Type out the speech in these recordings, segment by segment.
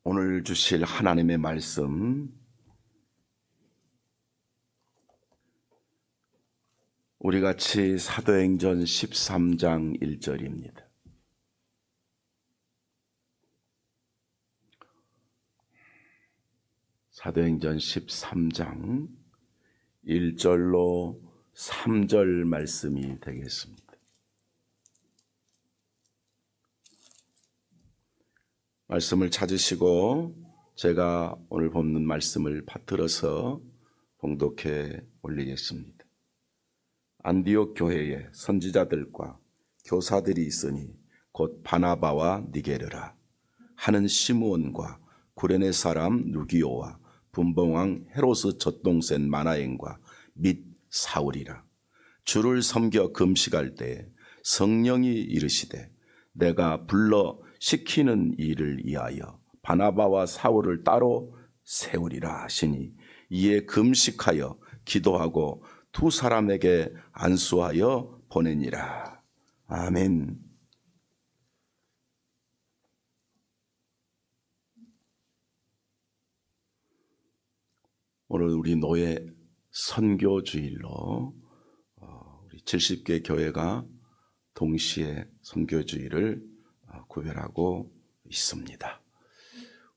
오늘 주실 하나님의 말씀, 우리 같이 사도행전 13장 1절입니다. 사도행전 13장 1절로 3절 말씀이 되겠습니다. 말씀을 찾으시고 제가 오늘 본문 말씀을 받들어서 봉독해 올리겠습니다. 안디옥 교회에 선지자들과 교사들이 있으니 곧 바나바와 니게르라 하는 시므온과 구레네 사람 누기오와 분봉왕 헤롯의 젖동생 마나엔과 및 사울이라. 주를 섬겨 금식할 때에 성령이 이르시되 내가 불러 시키는 일을 위하여 바나바와 사울을 따로 세우리라 하시니 이에 금식하여 기도하고 두 사람에게 안수하여 보내니라. 아멘. 오늘 우리 노예 선교주일로 우리 70개 교회가 동시에 선교주일을 구별하고 있습니다.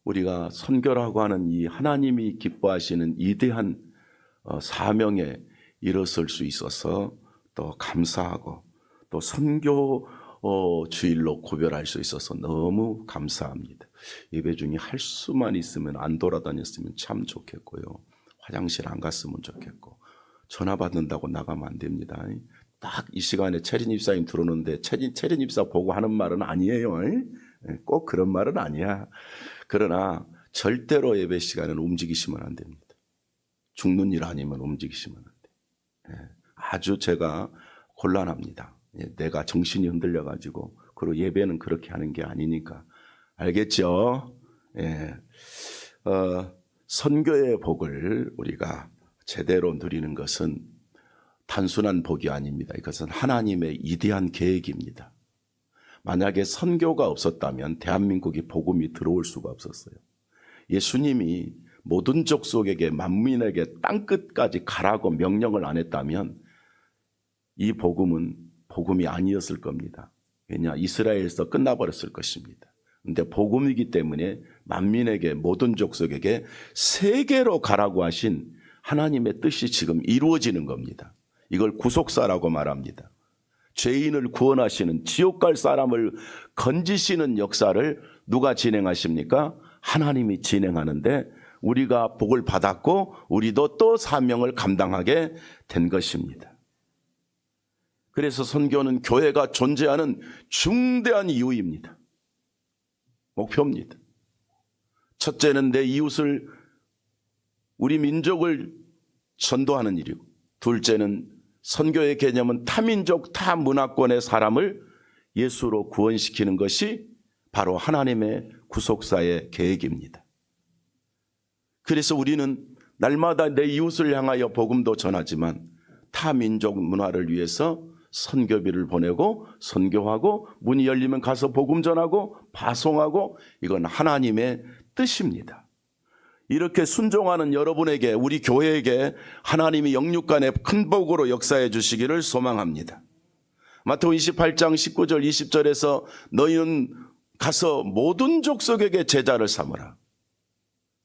우리가 선교라고 하는 이 하나님이 기뻐하시는 위대한 사명에 일어설 수 있어서 또 감사하고 또 선교주일로 구별할 수 있어서 너무 감사합니다. 예배 중에 할 수만 있으면 안 돌아다녔으면 참 좋겠고요. 화장실 안 갔으면 좋겠고 전화 받는다고 나가면 안 됩니다. 딱 이 시간에 채린 입사님 들어오는데 채린 입사 보고 하는 말은 아니에요. 꼭 그런 말은 아니야. 그러나 절대로 예배 시간에는 움직이시면 안 됩니다. 죽는 일 아니면 움직이시면 안 돼요. 아주 제가 곤란합니다. 내가 정신이 흔들려가지고 그리고 예배는 그렇게 하는 게 아니니까 알겠죠? 선교의 복을 우리가 제대로 누리는 것은 단순한 복이 아닙니다. 이것은 하나님의 위대한 계획입니다. 만약에 선교가 없었다면 대한민국이 복음이 들어올 수가 없었어요. 예수님이 모든 족속에게 만민에게 땅끝까지 가라고 명령을 안 했다면 이 복음은 복음이 아니었을 겁니다. 왜냐? 이스라엘에서 끝나버렸을 것입니다. 그런데 복음이기 때문에 만민에게 모든 족속에게 세계로 가라고 하신 하나님의 뜻이 지금 이루어지는 겁니다. 이걸 구속사라고 말합니다. 죄인을 구원하시는 지옥 갈 사람을 건지시는 역사를 누가 진행하십니까? 하나님이 진행하는데 우리가 복을 받았고 우리도 또 사명을 감당하게 된 것입니다. 그래서 선교는 교회가 존재하는 중대한 이유입니다. 목표입니다. 첫째는 내 이웃을 우리 민족을 전도하는 일이고 둘째는 선교의 개념은 타민족 타문화권의 사람을 예수로 구원시키는 것이 바로 하나님의 구속사의 계획입니다. 그래서 우리는 날마다 내 이웃을 향하여 복음도 전하지만 타민족 문화를 위해서 선교비를 보내고 선교하고 문이 열리면 가서 복음 전하고 파송하고 이건 하나님의 뜻입니다. 이렇게 순종하는 여러분에게 우리 교회에게 하나님이 영육간의 큰 복으로 역사해 주시기를 소망합니다. 마태복음 28장 19절 20절에서 너희는 가서 모든 족속에게 제자를 삼으라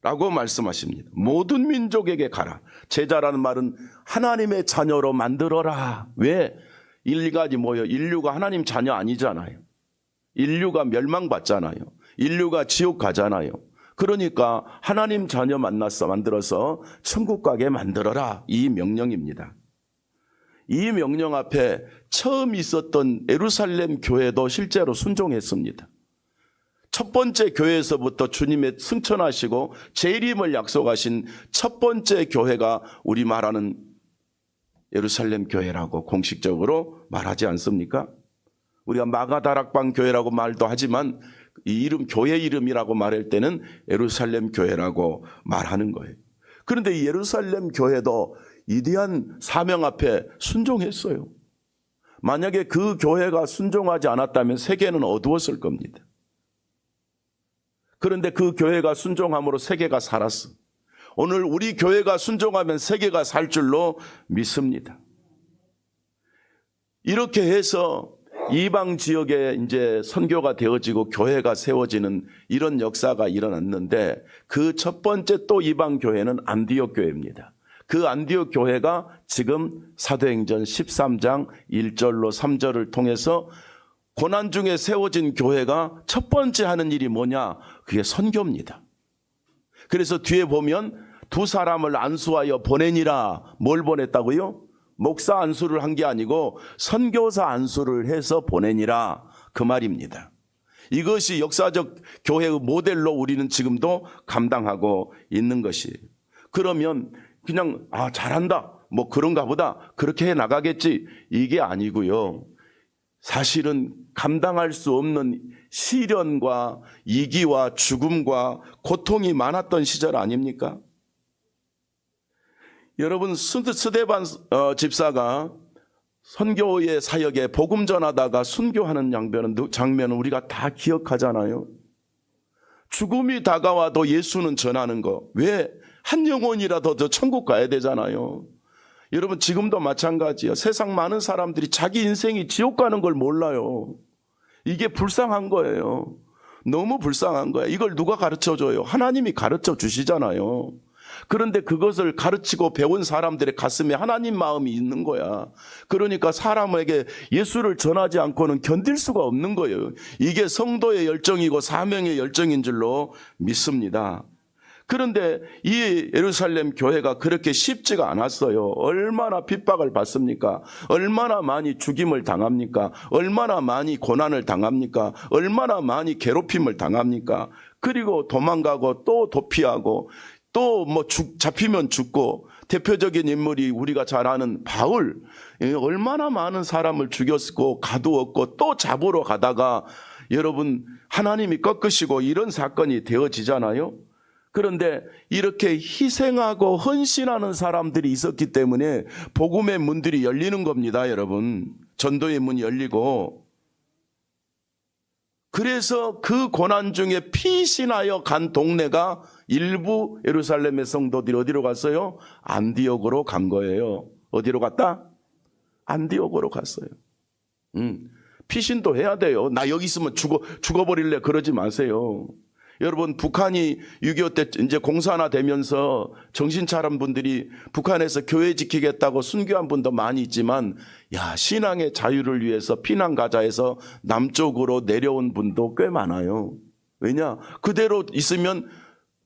라고 말씀하십니다. 모든 민족에게 가라. 제자라는 말은 하나님의 자녀로 만들어라. 왜? 인류가 뭐예요? 인류가 하나님 자녀 아니잖아요. 인류가 멸망받잖아요. 인류가 지옥 가잖아요. 그러니까 하나님 자녀 만들어서 천국 가게 만들어라. 이 명령입니다. 이 명령 앞에 처음 있었던 예루살렘 교회도 실제로 순종했습니다. 첫 번째 교회에서부터 주님의 승천하시고 재림을 약속하신 첫 번째 교회가 우리 말하는 예루살렘 교회라고 공식적으로 말하지 않습니까? 우리가 마가다락방 교회라고 말도 하지만 이 이름 교회 이름이라고 말할 때는 예루살렘 교회라고 말하는 거예요. 그런데 이 예루살렘 교회도 위대한 사명 앞에 순종했어요. 만약에 그 교회가 순종하지 않았다면 세계는 어두웠을 겁니다. 그런데 그 교회가 순종함으로 세계가 살았어. 오늘 우리 교회가 순종하면 세계가 살 줄로 믿습니다. 이렇게 해서 이방 지역에 이제 선교가 되어지고 교회가 세워지는 이런 역사가 일어났는데, 그 첫 번째 또 이방 교회는 안디옥 교회입니다. 그 안디옥 교회가 지금 사도행전 13장 1절로 3절을 통해서 고난 중에 세워진 교회가 첫 번째 하는 일이 뭐냐? 그게 선교입니다. 그래서 뒤에 보면 두 사람을 안수하여 보내니라. 뭘 보냈다고요? 목사 안수를 한 게 아니고 선교사 안수를 해서 보내니라, 그 말입니다. 이것이 역사적 교회의 모델로 우리는 지금도 감당하고 있는 것이에요. 그러면 그냥 잘한다, 뭐 그런가 보다, 그렇게 해 나가겠지, 이게 아니고요. 사실은 감당할 수 없는 시련과 이기와 죽음과 고통이 많았던 시절 아닙니까? 여러분, 스데반 집사가 선교의 사역에 복음 전하다가 순교하는 장면은 우리가 다 기억하잖아요. 죽음이 다가와도 예수는 전하는 거. 왜? 한 영혼이라도 더 천국 가야 되잖아요. 여러분, 지금도 마찬가지예요. 세상 많은 사람들이 자기 인생이 지옥 가는 걸 몰라요. 이게 불쌍한 거예요. 너무 불쌍한 거예요. 이걸 누가 가르쳐줘요? 하나님이 가르쳐 주시잖아요. 그런데 그것을 가르치고 배운 사람들의 가슴에 하나님 마음이 있는 거야. 그러니까 사람에게 예수를 전하지 않고는 견딜 수가 없는 거예요. 이게 성도의 열정이고 사명의 열정인 줄로 믿습니다. 그런데 이 예루살렘 교회가 그렇게 쉽지가 않았어요. 얼마나 핍박을 받습니까? 얼마나 많이 죽임을 당합니까? 얼마나 많이 고난을 당합니까? 얼마나 많이 괴롭힘을 당합니까? 그리고 도망가고 또 도피하고 또 뭐 잡히면 죽고, 대표적인 인물이 우리가 잘 아는 바울, 얼마나 많은 사람을 죽였고 가두었고 또 잡으러 가다가 여러분 하나님이 꺾으시고 이런 사건이 되어지잖아요. 그런데 이렇게 희생하고 헌신하는 사람들이 있었기 때문에 복음의 문들이 열리는 겁니다, 여러분. 전도의 문이 열리고. 그래서 그 고난 중에 피신하여 간 동네가 일부 예루살렘의 성도들이 어디로 갔어요? 안디옥으로 간 거예요. 어디로 갔다? 안디옥으로 갔어요. 피신도 해야 돼요. 나 여기 있으면 죽어버릴래, 그러지 마세요. 여러분, 북한이 6.25 때 이제 공산화 되면서 정신 차린 분들이 북한에서 교회 지키겠다고 순교한 분도 많이 있지만, 신앙의 자유를 위해서 피난 가자 해서 남쪽으로 내려온 분도 꽤 많아요. 왜냐? 그대로 있으면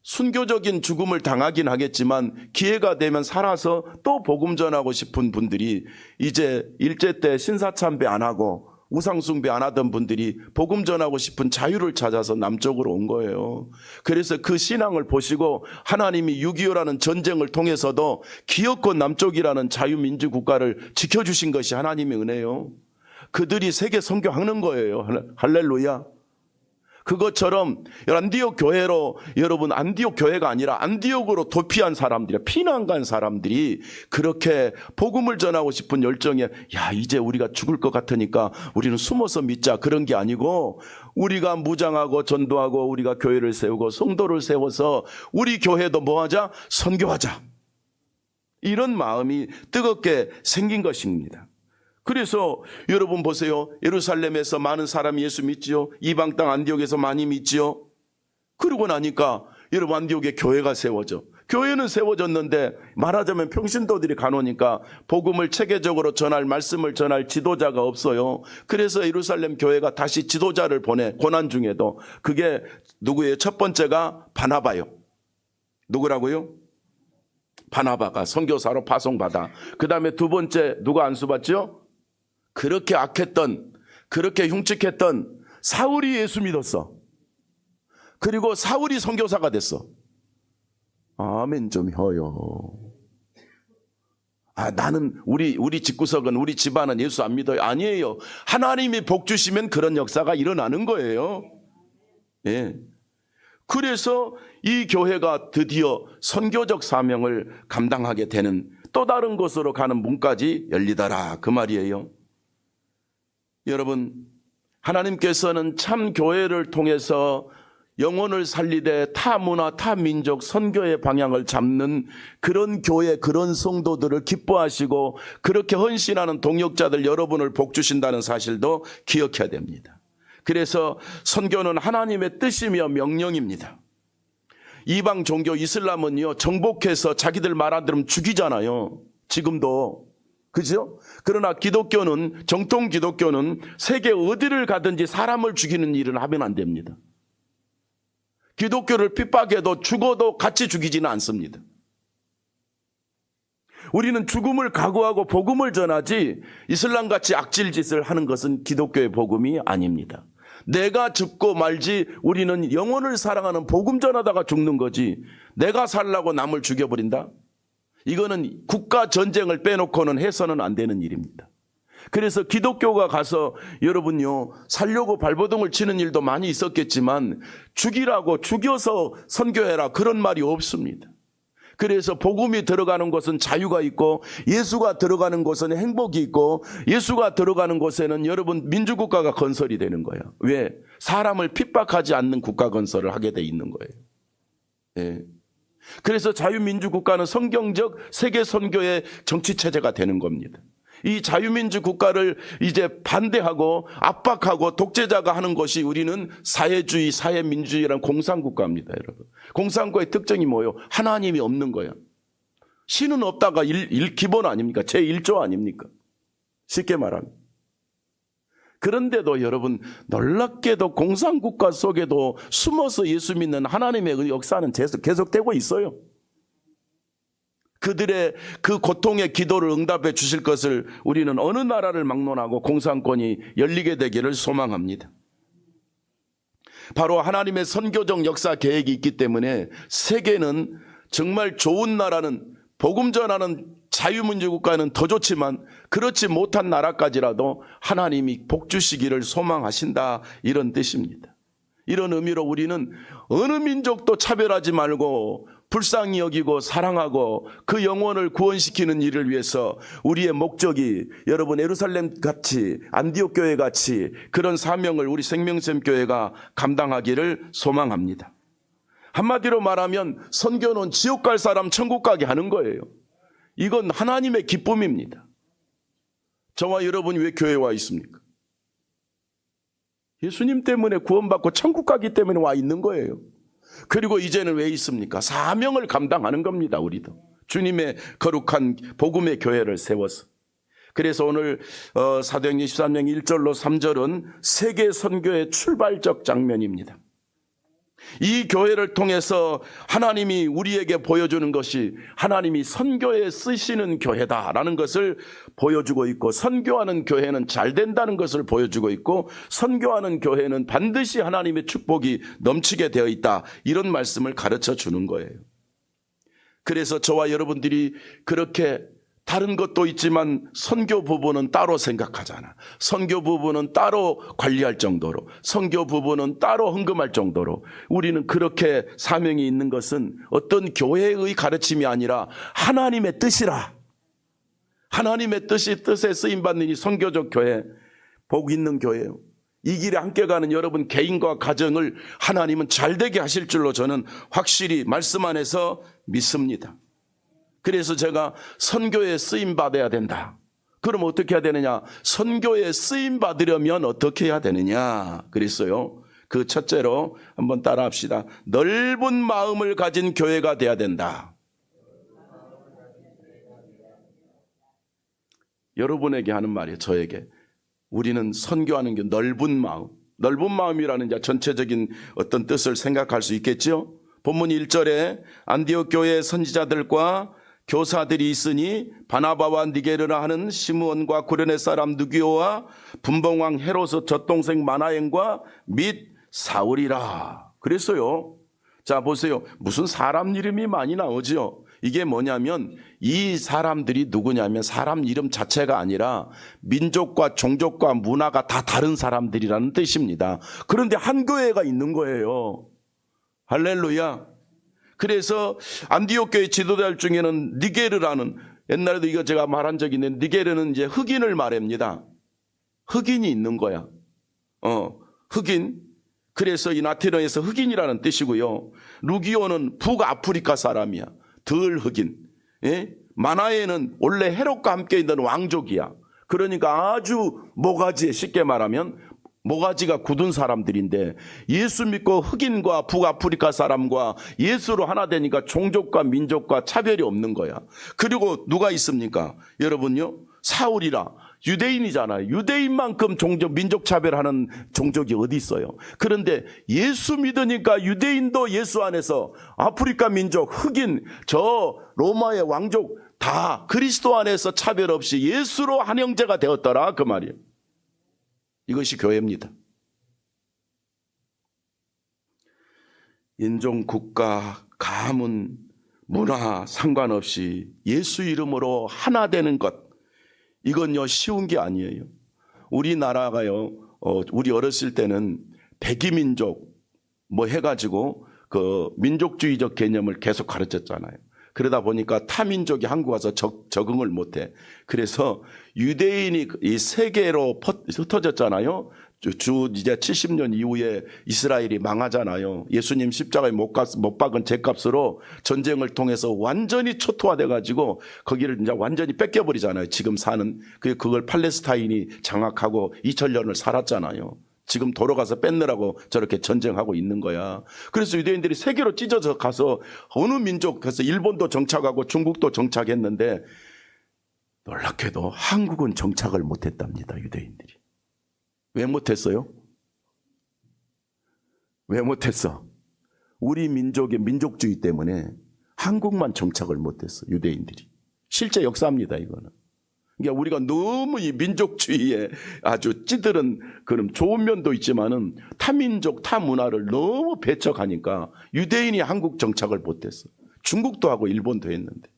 순교적인 죽음을 당하긴 하겠지만 기회가 되면 살아서 또 복음 전하고 싶은 분들이, 이제 일제 때 신사참배 안 하고 우상숭배 안 하던 분들이 복음 전하고 싶은 자유를 찾아서 남쪽으로 온 거예요. 그래서 그 신앙을 보시고 하나님이 6.25라는 전쟁을 통해서도 기어코 남쪽이라는 자유민주 국가를 지켜주신 것이 하나님의 은혜요. 그들이 세계 선교하는 거예요. 할렐루야. 그것처럼 안디옥 교회로, 여러분, 안디옥 교회가 아니라 안디옥으로 도피한 사람들이, 피난 간 사람들이 그렇게 복음을 전하고 싶은 열정에, 이제 우리가 죽을 것 같으니까 우리는 숨어서 믿자, 그런 게 아니고, 우리가 무장하고 전도하고 우리가 교회를 세우고 성도를 세워서 우리 교회도 뭐하자? 선교하자. 이런 마음이 뜨겁게 생긴 것입니다. 그래서 여러분 보세요. 예루살렘에서 많은 사람이 예수 믿지요. 이방 땅 안디옥에서 많이 믿지요. 그러고 나니까 여러분, 안디옥에 교회가 세워져. 교회는 세워졌는데 말하자면 평신도들이 가노니까 복음을 체계적으로 전할, 말씀을 전할 지도자가 없어요. 그래서 예루살렘 교회가 다시 지도자를 보내, 고난 중에도. 그게 누구예요? 첫 번째가 바나바요. 누구라고요? 바나바가 선교사로 파송받아. 그 다음에 두 번째 누가 안수받죠? 그렇게 악했던, 그렇게 흉측했던 사울이 예수 믿었어. 그리고 사울이 선교사가 됐어. 아멘 좀 해요. 나는 우리 집구석은, 우리 집안은 예수 안 믿어요. 아니에요. 하나님이 복 주시면 그런 역사가 일어나는 거예요. 예. 그래서 이 교회가 드디어 선교적 사명을 감당하게 되는, 또 다른 곳으로 가는 문까지 열리더라, 그 말이에요. 여러분, 하나님께서는 참 교회를 통해서 영혼을 살리되 타 문화, 타 민족 선교의 방향을 잡는 그런 교회, 그런 성도들을 기뻐하시고 그렇게 헌신하는 동역자들 여러분을 복 주신다는 사실도 기억해야 됩니다. 그래서 선교는 하나님의 뜻이며 명령입니다. 이방 종교 이슬람은요, 정복해서 자기들 말 안 들으면 죽이잖아요. 지금도. 그죠? 그러나 기독교는, 정통 기독교는 세계 어디를 가든지 사람을 죽이는 일은 하면 안 됩니다. 기독교를 핍박해도 죽어도 같이 죽이지는 않습니다. 우리는 죽음을 각오하고 복음을 전하지 이슬람같이 악질짓을 하는 것은 기독교의 복음이 아닙니다. 내가 죽고 말지 우리는 영혼을 사랑하는 복음 전하다가 죽는 거지 내가 살라고 남을 죽여버린다? 이거는 국가 전쟁을 빼놓고는 해서는 안 되는 일입니다. 그래서 기독교가 가서 여러분요, 살려고 발버둥을 치는 일도 많이 있었겠지만 죽이라고 죽여서 선교해라 그런 말이 없습니다. 그래서 복음이 들어가는 곳은 자유가 있고 예수가 들어가는 곳은 행복이 있고 예수가 들어가는 곳에는 여러분 민주국가가 건설이 되는 거예요. 왜? 사람을 핍박하지 않는 국가 건설을 하게 돼 있는 거예요. 네. 그래서 자유민주국가는 성경적 세계 선교의 정치체제가 되는 겁니다. 이 자유민주 국가를 이제 반대하고 압박하고 독재자가 하는 것이 우리는 사회주의, 사회민주주의라는 공산국가입니다, 여러분. 공산국가의 특징이 뭐예요? 하나님이 없는 거예요. 신은 없다가 기본 아닙니까? 제1조 아닙니까? 쉽게 말하면. 그런데도 여러분 놀랍게도 공산국가 속에도 숨어서 예수 믿는 하나님의 역사는 계속되고 있어요. 그들의 그 고통의 기도를 응답해 주실 것을 우리는 어느 나라를 막론하고 공산권이 열리게 되기를 소망합니다. 바로 하나님의 선교적 역사 계획이 있기 때문에 세계는 정말 좋은 나라는 복음 전하는 자유민주국가는 더 좋지만 그렇지 못한 나라까지라도 하나님이 복 주시기를 소망하신다 이런 뜻입니다. 이런 의미로 우리는 어느 민족도 차별하지 말고 불쌍히 여기고 사랑하고 그 영혼을 구원시키는 일을 위해서 우리의 목적이 여러분 예루살렘 같이 안디옥 교회 같이 그런 사명을 우리 생명샘 교회가 감당하기를 소망합니다. 한마디로 말하면 선교는 지옥 갈 사람 천국 가게 하는 거예요. 이건 하나님의 기쁨입니다. 저와 여러분이 왜 교회에 와 있습니까? 예수님 때문에 구원받고 천국 가기 때문에 와 있는 거예요. 그리고 이제는 왜 있습니까? 사명을 감당하는 겁니다. 우리도 주님의 거룩한 복음의 교회를 세워서. 그래서 오늘 사도행전 23장 1절로 3절은 세계 선교의 출발적 장면입니다. 이 교회를 통해서 하나님이 우리에게 보여주는 것이 하나님이 선교에 쓰시는 교회다라는 것을 보여주고 있고, 선교하는 교회는 잘 된다는 것을 보여주고 있고, 선교하는 교회는 반드시 하나님의 축복이 넘치게 되어 있다, 이런 말씀을 가르쳐 주는 거예요. 그래서 저와 여러분들이 그렇게 다른 것도 있지만 선교 부분은 따로 생각하잖아. 선교 부분은 따로 관리할 정도로, 선교 부분은 따로 헌금할 정도로 우리는 그렇게 사명이 있는 것은 어떤 교회의 가르침이 아니라 하나님의 뜻이라. 하나님의 뜻에 쓰임받는 이 선교적 교회, 복 있는 교회예요. 이 길에 함께 가는 여러분 개인과 가정을 하나님은 잘되게 하실 줄로 저는 확실히 말씀 안에서 믿습니다. 그래서 제가 선교에 쓰임 받아야 된다. 그럼 어떻게 해야 되느냐? 선교에 쓰임 받으려면 어떻게 해야 되느냐? 그랬어요. 그 첫째로 한번 따라 합시다. 넓은 마음을 가진 교회가 돼야 된다. 여러분에게 하는 말이에요. 저에게. 우리는 선교하는 게 넓은 마음. 넓은 마음이라는 이제 전체적인 어떤 뜻을 생각할 수 있겠죠? 본문 1절에 안디옥 교회의 선지자들과 교사들이 있으니 바나바와 니게르라 하는 시므온과 구레네 사람 느기오와 분봉왕 헤롯의 젖동생 마나엔과 및 사울이라 그랬어요. 자 보세요. 무슨 사람 이름이 많이 나오죠. 이게 뭐냐면 이 사람들이 누구냐면 사람 이름 자체가 아니라 민족과 종족과 문화가 다 다른 사람들이라는 뜻입니다. 그런데 한 교회가 있는 거예요. 할렐루야. 그래서 안디옥 교회 지도자들 중에는 니게르라는, 옛날에도 이거 제가 말한 적이 있는데 니게르는 이제 흑인을 말합니다. 흑인이 있는 거야. 흑인. 그래서 이 라틴어에서 흑인이라는 뜻이고요. 루기오는 북아프리카 사람이야. 덜 흑인. 예? 마나에는 원래 헤롯과 함께 있는 왕족이야. 그러니까 아주 모가지에, 쉽게 말하면 모가지가 굳은 사람들인데, 예수 믿고 흑인과 북아프리카 사람과 예수로 하나 되니까 종족과 민족과 차별이 없는 거야. 그리고 누가 있습니까? 여러분요, 사울이라 유대인이잖아요. 유대인만큼 종족, 민족 차별하는 종족이 어디 있어요? 그런데 예수 믿으니까 유대인도 예수 안에서, 아프리카 민족, 흑인, 저 로마의 왕족 다 그리스도 안에서 차별 없이 예수로 한 형제가 되었더라, 그 말이에요. 이것이 교회입니다. 인종, 국가, 가문, 문화 상관없이 예수 이름으로 하나 되는 것, 이건요 쉬운 게 아니에요. 우리나라가요, 우리 어렸을 때는 백이민족 뭐 해가지고 그 민족주의적 개념을 계속 가르쳤잖아요. 그러다 보니까 타민족이 한국 와서 적응을 못해. 그래서 유대인이 이 세계로 흩어졌잖아요. 이제 70년 이후에 이스라엘이 망하잖아요. 예수님 십자가에 못 박은 죄값으로 전쟁을 통해서 완전히 초토화돼가지고 거기를 이제 완전히 뺏겨버리잖아요. 지금 사는 그걸 팔레스타인이 장악하고 2000년을 살았잖아요. 지금 돌아가서 뺏느라고 저렇게 전쟁하고 있는 거야. 그래서 유대인들이 세계로 찢어져 가서 어느 민족, 그래서 일본도 정착하고 중국도 정착했는데 놀랍게도 한국은 정착을 못했답니다. 유대인들이. 왜 못했어요? 왜 못했어? 우리 민족의 민족주의 때문에 한국만 정착을 못했어, 유대인들이. 실제 역사입니다, 이거는. 그러니까 우리가 너무 이 민족주의에 아주 찌들은 그런 좋은 면도 있지만은 타민족, 타문화를 너무 배척하니까 유대인이 한국 정착을 못했어. 중국도 하고 일본도 했는데.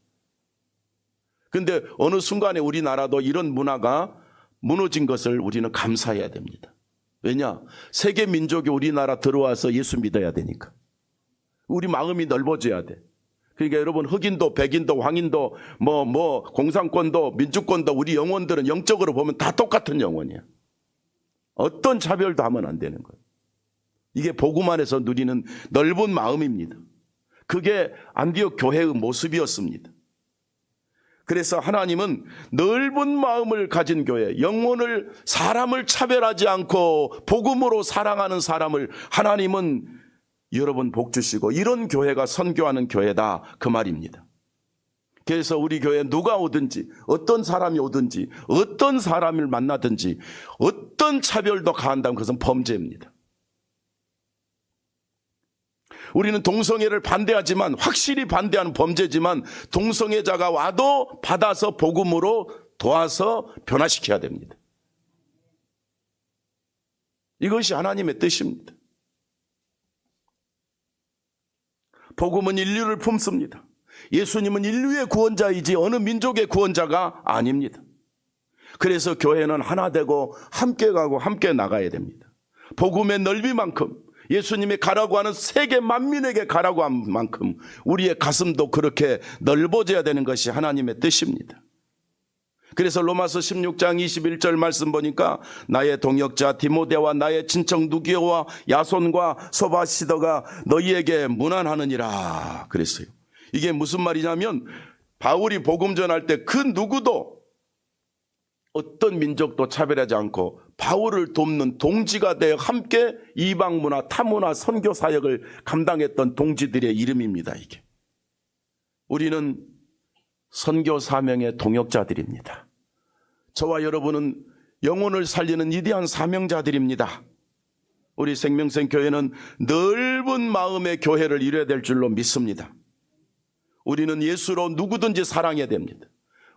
근데 어느 순간에 우리나라도 이런 문화가 무너진 것을 우리는 감사해야 됩니다. 왜냐? 세계 민족이 우리나라 들어와서 예수 믿어야 되니까. 우리 마음이 넓어져야 돼. 그러니까 여러분, 흑인도 백인도 황인도 공산권도 민주권도 우리 영혼들은 영적으로 보면 다 똑같은 영혼이야. 어떤 차별도 하면 안 되는 거예요. 이게 복음 안에서 누리는 넓은 마음입니다. 그게 안디옥 교회의 모습이었습니다. 그래서 하나님은 넓은 마음을 가진 교회, 영혼을, 사람을 차별하지 않고 복음으로 사랑하는 사람을 하나님은 여러분 복 주시고, 이런 교회가 선교하는 교회다, 그 말입니다. 그래서 우리 교회에 누가 오든지, 어떤 사람이 오든지, 어떤 사람을 만나든지, 어떤 차별도 가한다면 그것은 범죄입니다. 우리는 동성애를 반대하지만, 확실히 반대하는 범죄지만, 동성애자가 와도 받아서 복음으로 도와서 변화시켜야 됩니다. 이것이 하나님의 뜻입니다. 복음은 인류를 품습니다. 예수님은 인류의 구원자이지 어느 민족의 구원자가 아닙니다. 그래서 교회는 하나 되고 함께 가고 함께 나가야 됩니다. 복음의 넓이만큼, 예수님이 가라고 하는 세계 만민에게 가라고 한 만큼 우리의 가슴도 그렇게 넓어져야 되는 것이 하나님의 뜻입니다. 그래서 로마서 16장 21절 말씀 보니까 나의 동역자 디모데와 나의 친척 누기오와 야손과 소바시더가 너희에게 문안하느니라 그랬어요. 이게 무슨 말이냐면, 바울이 복음 전할 때 그 누구도 어떤 민족도 차별하지 않고 바울을 돕는 동지가 되어 함께 이방 문화, 타문화 선교 사역을 감당했던 동지들의 이름입니다. 이게 우리는 선교 사명의 동역자들입니다. 저와 여러분은 영혼을 살리는 위대한 사명자들입니다. 우리 생명생 교회는 넓은 마음의 교회를 이뤄야 될 줄로 믿습니다. 우리는 예수로 누구든지 사랑해야 됩니다.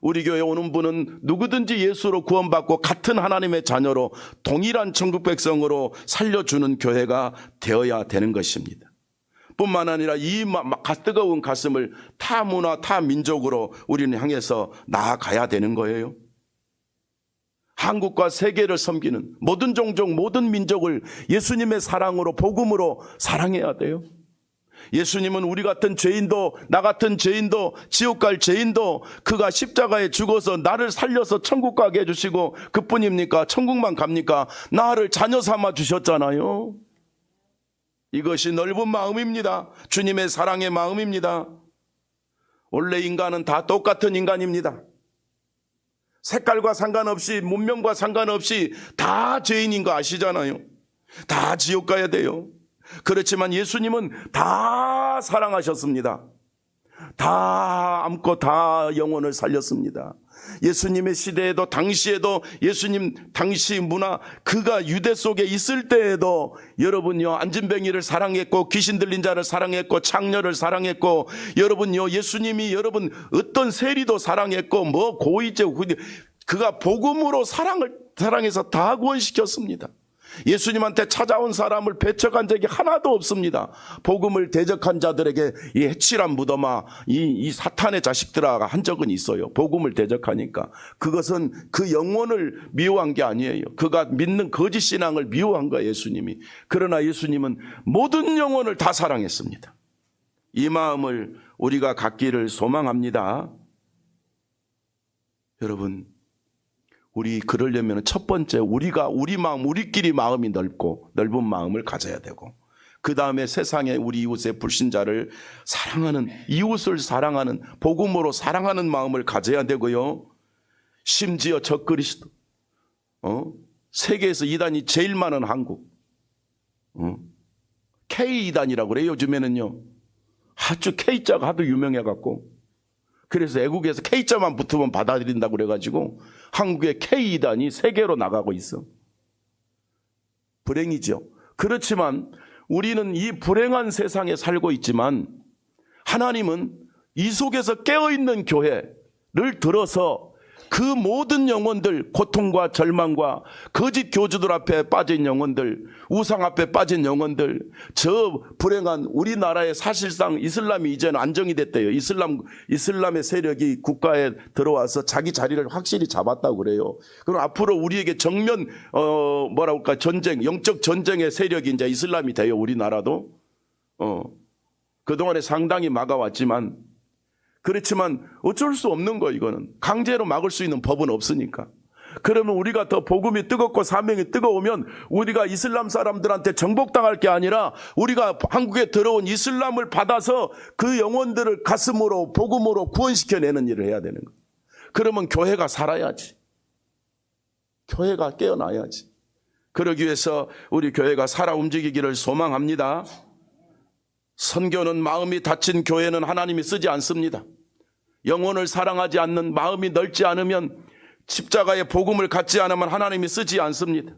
우리 교회에 오는 분은 누구든지 예수로 구원받고 같은 하나님의 자녀로 동일한 천국 백성으로 살려주는 교회가 되어야 되는 것입니다. 뿐만 아니라 이 뜨거운 가슴을 타 문화, 타 민족으로 우리는 향해서 나아가야 되는 거예요. 한국과 세계를 섬기는 모든 종족, 모든 민족을 예수님의 사랑으로, 복음으로 사랑해야 돼요. 예수님은 우리 같은 죄인도, 나 같은 죄인도, 지옥 갈 죄인도 그가 십자가에 죽어서 나를 살려서 천국 가게 해주시고, 그뿐입니까? 천국만 갑니까? 나를 자녀 삼아 주셨잖아요. 이것이 넓은 마음입니다. 주님의 사랑의 마음입니다. 원래 인간은 다 똑같은 인간입니다. 색깔과 상관없이, 문명과 상관없이 다 죄인인 거 아시잖아요. 다 지옥 가야 돼요. 그렇지만 예수님은 다 사랑하셨습니다. 다 안고 다 영혼을 살렸습니다. 예수님의 시대에도, 당시에도, 예수님 당시 문화, 그가 유대 속에 있을 때에도 여러분요, 안진뱅이를 사랑했고, 귀신 들린 자를 사랑했고, 창녀를 사랑했고, 여러분요, 예수님이 여러분 어떤 세리도 사랑했고, 뭐 고이제, 그가 복음으로 사랑해서 다 구원시켰습니다. 예수님한테 찾아온 사람을 배척한 적이 하나도 없습니다. 복음을 대적한 자들에게 이 해칠한 무덤아, 이 사탄의 자식들아 한 적은 있어요. 복음을 대적하니까. 그것은 그 영혼을 미워한 게 아니에요. 그가 믿는 거짓 신앙을 미워한 거예요, 예수님이. 그러나 예수님은 모든 영혼을 다 사랑했습니다. 이 마음을 우리가 갖기를 소망합니다. 여러분, 우리 그러려면 첫 번째 우리끼리 마음이 넓은 마음을 가져야 되고, 그 다음에 세상에 우리 이웃의 불신자를 사랑하는, 이웃을 사랑하는, 복음으로 사랑하는 마음을 가져야 되고요. 심지어 적그리스도, 세계에서 이단이 제일 많은 한국, K이단이라고 그래요. 요즘에는요. 아주 K자가 하도 유명해갖고, 그래서 애국에서 K자만 붙으면 받아들인다고 그래가지고 한국의 K이단이 세계로 나가고 있어. 불행이죠. 그렇지만 우리는 이 불행한 세상에 살고 있지만, 하나님은 이 속에서 깨어있는 교회를 들어서 그 모든 영혼들, 고통과 절망과 거짓 교주들 앞에 빠진 영혼들, 우상 앞에 빠진 영혼들, 저 불행한 우리나라에 사실상 이슬람이 이제는 안정이 됐대요. 이슬람의 세력이 국가에 들어와서 자기 자리를 확실히 잡았다고 그래요. 그럼 앞으로 우리에게 정면 전쟁, 영적 전쟁의 세력이 이제 이슬람이 돼요. 우리나라도. 그동안에 상당히 막아왔지만, 그렇지만 어쩔 수 없는 거, 이거는. 강제로 막을 수 있는 법은 없으니까. 그러면 우리가 더 복음이 뜨겁고 사명이 뜨거우면 우리가 이슬람 사람들한테 정복당할 게 아니라 우리가 한국에 들어온 이슬람을 받아서 그 영혼들을 가슴으로, 복음으로 구원시켜내는 일을 해야 되는 거예요. 그러면 교회가 살아야지. 교회가 깨어나야지. 그러기 위해서 우리 교회가 살아 움직이기를 소망합니다. 선교는, 마음이 닫힌 교회는 하나님이 쓰지 않습니다. 영혼을 사랑하지 않는, 마음이 넓지 않으면, 십자가의 복음을 갖지 않으면 하나님이 쓰지 않습니다.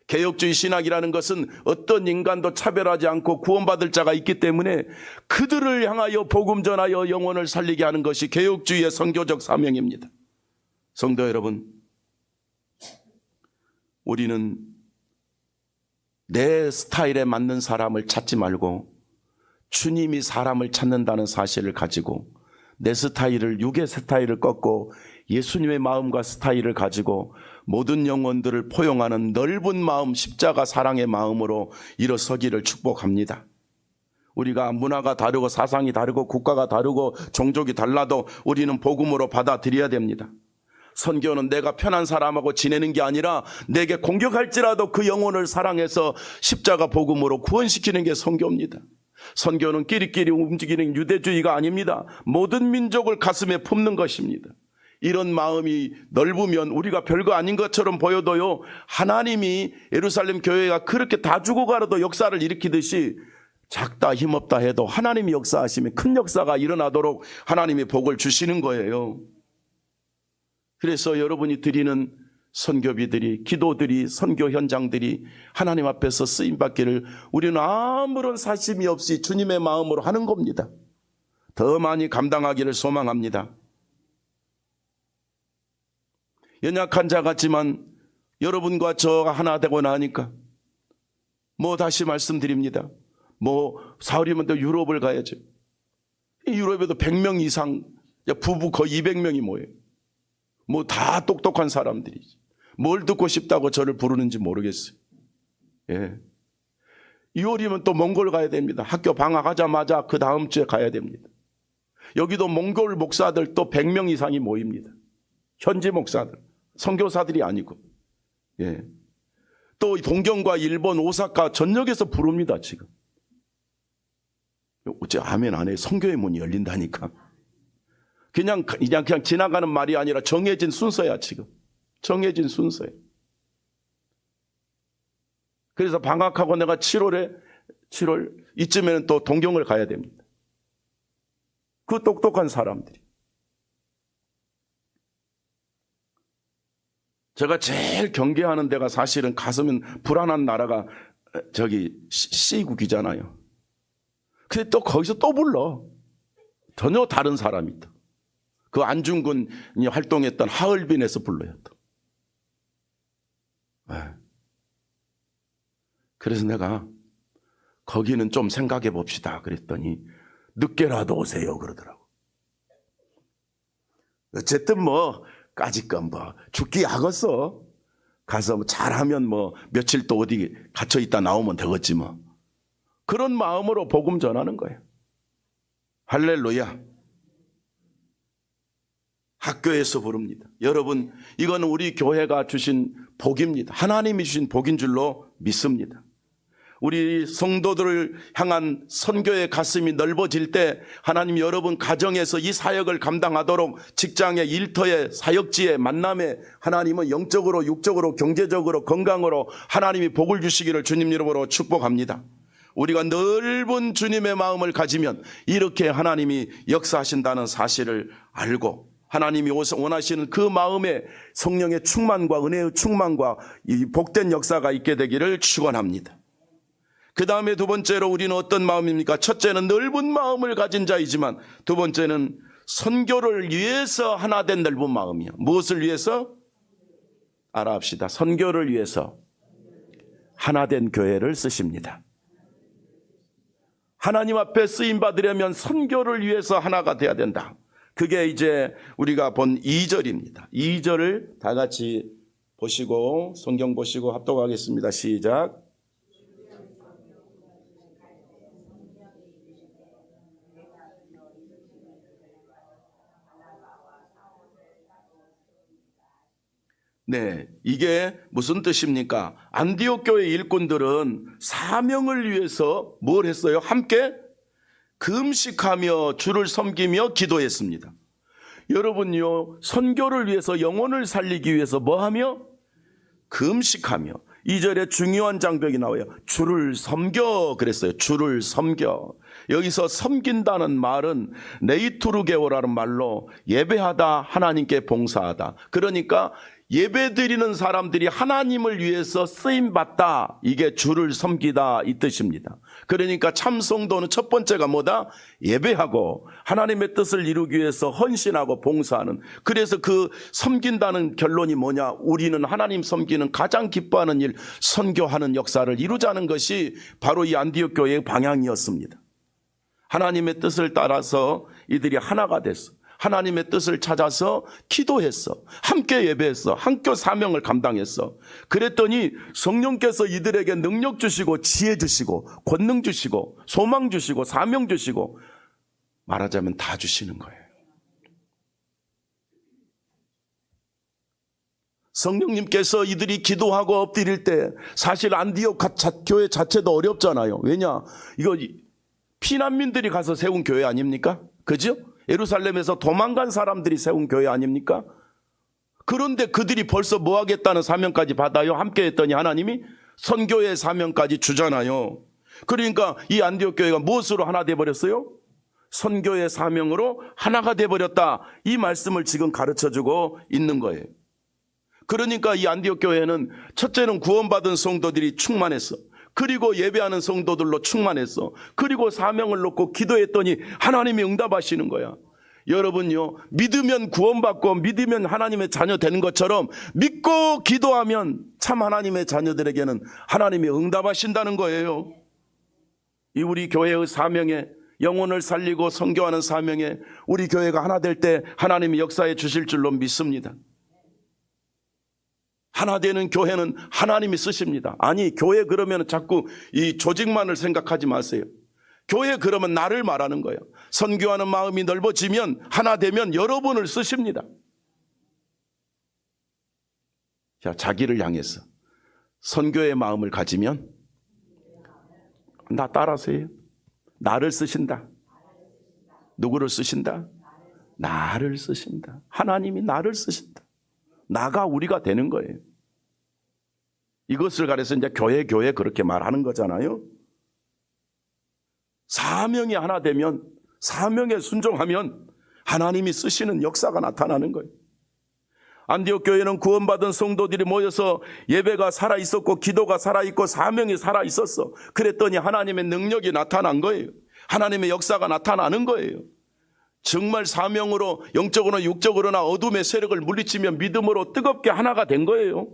개혁주의 신학이라는 것은 어떤 인간도 차별하지 않고 구원받을 자가 있기 때문에 그들을 향하여 복음 전하여 영혼을 살리게 하는 것이 개혁주의의 선교적 사명입니다. 성도 여러분, 우리는 내 스타일에 맞는 사람을 찾지 말고 주님이 사람을 찾는다는 사실을 가지고 내 스타일을, 육의 스타일을 꺾고 예수님의 마음과 스타일을 가지고 모든 영혼들을 포용하는 넓은 마음, 십자가 사랑의 마음으로 일어서기를 축복합니다. 우리가 문화가 다르고 사상이 다르고 국가가 다르고 종족이 달라도 우리는 복음으로 받아들여야 됩니다. 선교는 내가 편한 사람하고 지내는 게 아니라 내게 공격할지라도 그 영혼을 사랑해서 십자가 복음으로 구원시키는 게 선교입니다. 선교는 끼리끼리 움직이는 유대주의가 아닙니다. 모든 민족을 가슴에 품는 것입니다. 이런 마음이 넓으면 우리가 별거 아닌 것처럼 보여도요, 하나님이 예루살렘 교회가 그렇게 다 죽어가라도 역사를 일으키듯이 작다 힘없다 해도 하나님이 역사하시면 큰 역사가 일어나도록 하나님이 복을 주시는 거예요. 그래서 여러분이 드리는 선교비들이, 기도들이, 선교 현장들이 하나님 앞에서 쓰임받기를 우리는 아무런 사심이 없이 주님의 마음으로 하는 겁니다. 더 많이 감당하기를 소망합니다. 연약한 자 같지만 여러분과 저가 하나 되고 나니까 다시 말씀드립니다. 사흘이면 또 유럽을 가야죠. 유럽에도 100명 이상, 부부 거의 200명이 모여요. 다 똑똑한 사람들이지. 뭘 듣고 싶다고 저를 부르는지 모르겠어요. 6월이면 또 몽골 가야 됩니다. 학교 방학하자마자 그 다음 주에 가야 됩니다. 여기도 몽골 목사들 또 100명 이상이 모입니다. 현지 목사들, 선교사들이 아니고. 또 동경과 일본, 오사카 전역에서 부릅니다, 지금. 어째 아멘 안 해? 선교의 문이 열린다니까. 그냥 지나가는 말이 아니라 정해진 순서야. 지금 정해진 순서야. 그래서 방학하고 내가 7월 이쯤에는 또 동경을 가야 됩니다. 그 똑똑한 사람들이. 제가 제일 경계하는 데가 사실은 가서면 불안한 나라가 C국이잖아요. 근데 또 거기서 또 불러. 전혀 다른 사람이 있다. 그 안중근이 활동했던 하얼빈에서 불러요. 또. 그래서 내가 거기는 좀 생각해 봅시다 그랬더니 늦게라도 오세요 그러더라고. 어쨌든 뭐 까짓건 뭐 죽기 약었어. 가서 뭐 잘하면 뭐 며칠 또 어디 갇혀 있다 나오면 되겠지 뭐. 그런 마음으로 복음 전하는 거예요. 할렐루야. 학교에서 부릅니다. 여러분, 이건 우리 교회가 주신 복입니다. 하나님이 주신 복인 줄로 믿습니다. 우리 성도들을 향한 선교의 가슴이 넓어질 때 하나님 여러분 가정에서 이 사역을 감당하도록 직장의 일터의 사역지의 만남에 하나님은 영적으로 육적으로 경제적으로 건강으로 하나님이 복을 주시기를 주님 이름으로 축복합니다. 우리가 넓은 주님의 마음을 가지면 이렇게 하나님이 역사하신다는 사실을 알고 하나님이 원하시는 그 마음에 성령의 충만과 은혜의 충만과 이 복된 역사가 있게 되기를 축원합니다. 그 다음에 두 번째로 우리는 어떤 마음입니까? 첫째는 넓은 마음을 가진 자이지만 두 번째는 선교를 위해서 하나 된 넓은 마음이요. 무엇을 위해서? 알아합시다. 선교를 위해서 하나 된 교회를 쓰십니다. 하나님 앞에 쓰임 받으려면 선교를 위해서 하나가 돼야 된다. 그게 이제 우리가 본 2절입니다. 2절을 다 같이 보시고 성경 보시고 합독하겠습니다. 시작. 네, 이게 무슨 뜻입니까? 안디옥 교회 일꾼들은 사명을 위해서 뭘 했어요? 함께 금식하며 주를 섬기며 기도했습니다. 여러분요, 선교를 위해서 영혼을 살리기 위해서 뭐하며? 금식하며. 2절에 중요한 장벽이 나와요. 주를 섬겨 그랬어요. 주를 섬겨. 여기서 섬긴다는 말은 네이투르게오라는 말로 예배하다, 하나님께 봉사하다. 그러니까 예배드리는 사람들이 하나님을 위해서 쓰임받다. 이게 주를 섬기다 이 뜻입니다. 그러니까 참 성도는 첫 번째가 뭐다? 예배하고 하나님의 뜻을 이루기 위해서 헌신하고 봉사하는. 그래서 그 섬긴다는 결론이 뭐냐? 우리는 하나님 섬기는 가장 기뻐하는 일, 선교하는 역사를 이루자는 것이 바로 이 안디옥 교회의 방향이었습니다. 하나님의 뜻을 따라서 이들이 하나가 됐어. 하나님의 뜻을 찾아서 기도했어. 함께 예배했어. 함께 사명을 감당했어. 그랬더니 성령께서 이들에게 능력 주시고 지혜 주시고 권능 주시고 소망 주시고 사명 주시고 말하자면 다 주시는 거예요. 성령님께서 이들이 기도하고 엎드릴 때 사실 안디옥 교회 자체도 어렵잖아요. 왜냐? 이거 피난민들이 가서 세운 교회 아닙니까? 그죠? 예루살렘에서 도망간 사람들이 세운 교회 아닙니까? 그런데 그들이 벌써 뭐 하겠다는 사명까지 받아요. 함께 했더니 하나님이 선교의 사명까지 주잖아요. 그러니까 이 안디옥 교회가 무엇으로 하나 돼버렸어요? 선교의 사명으로 하나가 돼버렸다. 이 말씀을 지금 가르쳐주고 있는 거예요. 그러니까 이 안디옥 교회는 첫째는 구원받은 성도들이 충만했어. 그리고 예배하는 성도들로 충만했어. 그리고 사명을 놓고 기도했더니 하나님이 응답하시는 거야. 여러분요, 믿으면 구원받고 믿으면 하나님의 자녀 되는 것처럼 믿고 기도하면 참 하나님의 자녀들에게는 하나님이 응답하신다는 거예요. 이 우리 교회의 사명에, 영혼을 살리고 선교하는 사명에 우리 교회가 하나 될 때 하나님이 역사해 주실 줄로 믿습니다. 하나 되는 교회는 하나님이 쓰십니다. 아니, 교회 그러면 자꾸 이 조직만을 생각하지 마세요. 교회 그러면 나를 말하는 거예요. 선교하는 마음이 넓어지면 하나 되면 여러분을 쓰십니다. 자, 자기를 향해서 선교의 마음을 가지면 나 따라하세요. 나를 쓰신다. 누구를 쓰신다? 나를 쓰신다. 하나님이 나를 쓰신다. 나가 우리가 되는 거예요. 이것을 가려서 이제 교회 그렇게 말하는 거잖아요. 사명이 하나 되면, 사명에 순종하면 하나님이 쓰시는 역사가 나타나는 거예요. 안디옥 교회는 구원받은 성도들이 모여서 예배가 살아있었고 기도가 살아있고 사명이 살아있었어. 그랬더니 하나님의 능력이 나타난 거예요. 하나님의 역사가 나타나는 거예요. 정말 사명으로 영적으로나 육적으로나 어둠의 세력을 물리치며 믿음으로 뜨겁게 하나가 된 거예요.